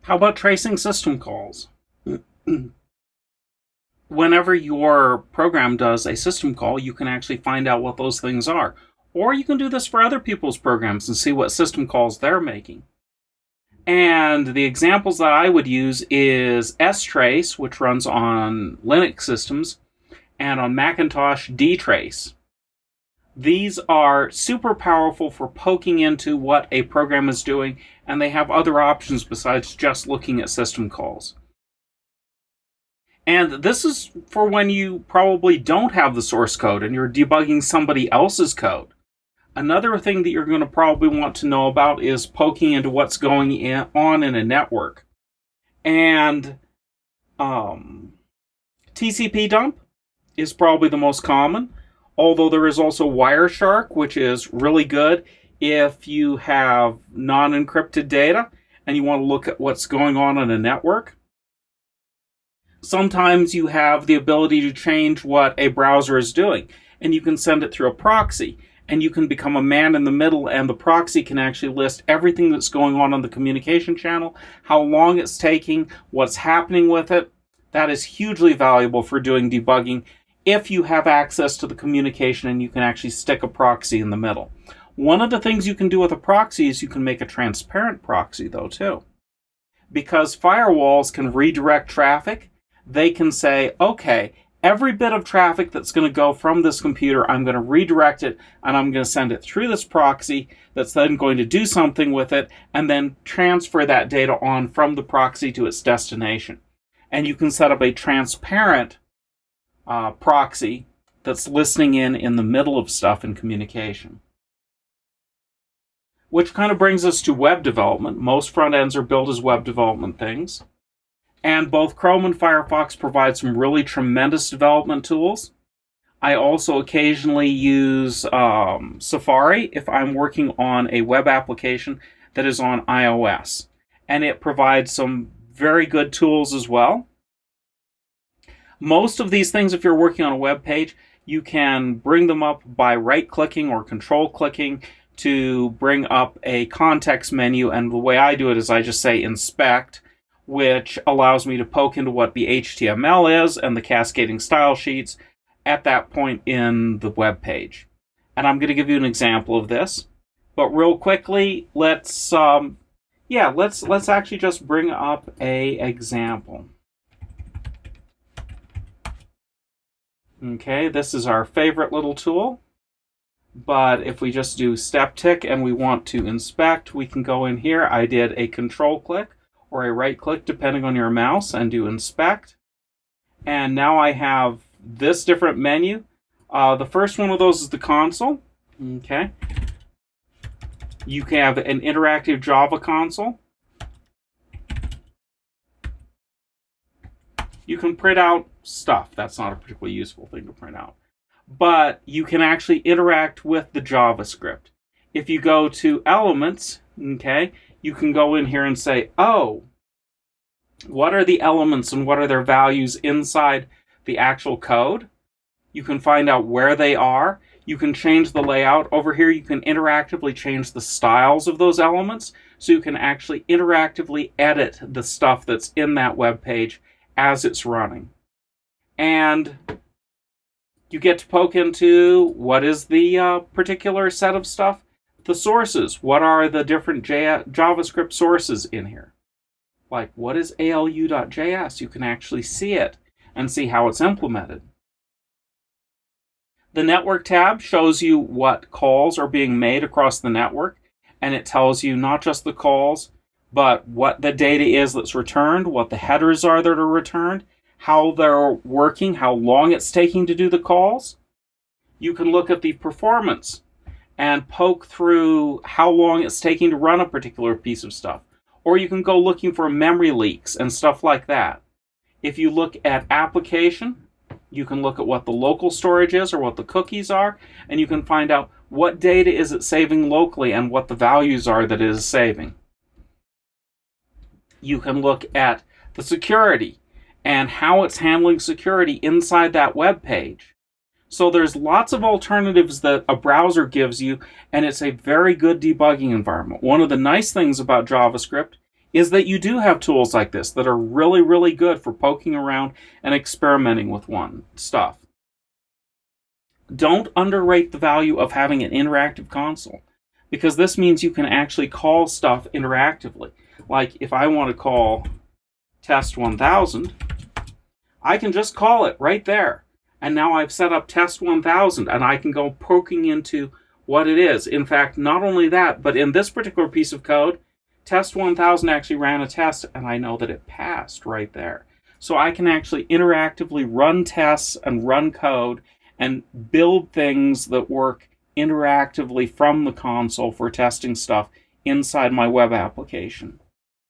How about tracing system calls? Whenever your program does a system call, you can actually find out what those things are. Or you can do this for other people's programs and see what system calls they're making. And the examples that I would use is strace, which runs on Linux systems, and on Macintosh, dtrace. These are super powerful for poking into what a program is doing, and they have other options besides just looking at system calls. And this is for when you probably don't have the source code and you're debugging somebody else's code. Another thing that you're going to probably want to know about is poking into what's going on in a network. And TCP dump is probably the most common, although there is also Wireshark, which is really good if you have non-encrypted data and you want to look at what's going on in a network. Sometimes you have the ability to change what a browser is doing, and you can send it through a proxy, and you can become a man in the middle, and the proxy can actually list everything that's going on the communication channel, how long it's taking, what's happening with it. That is hugely valuable for doing debugging if you have access to the communication and you can actually stick a proxy in the middle. One of the things you can do with a proxy is you can make a transparent proxy, though, too. Because firewalls can redirect traffic, they can say, okay, every bit of traffic that's going to go from this computer, I'm going to redirect it, and I'm going to send it through this proxy that's then going to do something with it, and then transfer that data on from the proxy to its destination. And you can set up a transparent proxy that's listening in the middle of stuff in communication. Which kind of brings us to web development. Most front ends are built as web development things. And both Chrome and Firefox provide some really tremendous development tools. I also occasionally use Safari if I'm working on a web application that is on iOS. And it provides some very good tools as well. Most of these things, if you're working on a web page, you can bring them up by right-clicking or control-clicking to bring up a context menu. And the way I do it is I just say inspect, which allows me to poke into what the HTML is and the cascading style sheets at that point in the web page. And I'm going to give you an example of this. But real quickly, let's actually just bring up a example. Okay, this is our favorite little tool. But if we just do step tick and we want to inspect, we can go in here. I did a control click or a right click depending on your mouse and do inspect. And now I have this different menu. The first one of those is the console. Okay. You can have an interactive Java console. You can print out stuff. That's not a particularly useful thing to print out. But you can actually interact with the JavaScript. If you go to Elements, okay, you can go in here and say, oh, what are the elements and what are their values inside the actual code? You can find out where they are. You can change the layout. Over here, you can interactively change the styles of those elements, so you can actually interactively edit the stuff that's in that web page as it's running. And you get to poke into what is the particular set of stuff. The sources. What are the different JavaScript sources in here? Like, what is ALU.js? You can actually see it and see how it's implemented. The network tab shows you what calls are being made across the network, and it tells you not just the calls, but what the data is that's returned, what the headers are that are returned, how they're working, how long it's taking to do the calls. You can look at the performance and poke through how long it's taking to run a particular piece of stuff. Or you can go looking for memory leaks and stuff like that. If you look at application, you can look at what the local storage is or what the cookies are, and you can find out what data is it saving locally and what the values are that it is saving. You can look at the security and how it's handling security inside that web page. So there's lots of alternatives that a browser gives you, and it's a very good debugging environment. One of the nice things about JavaScript is that you do have tools like this that are really, really good for poking around and experimenting with stuff. Don't underrate the value of having an interactive console, because this means you can actually call stuff interactively. Like if I want to call test 1000, I can just call it right there. And now I've set up test 1000 and I can go poking into what it is. In fact, not only that, but in this particular piece of code, test 1000 actually ran a test and I know that it passed right there. So I can actually interactively run tests and run code and build things that work interactively from the console for testing stuff inside my web application.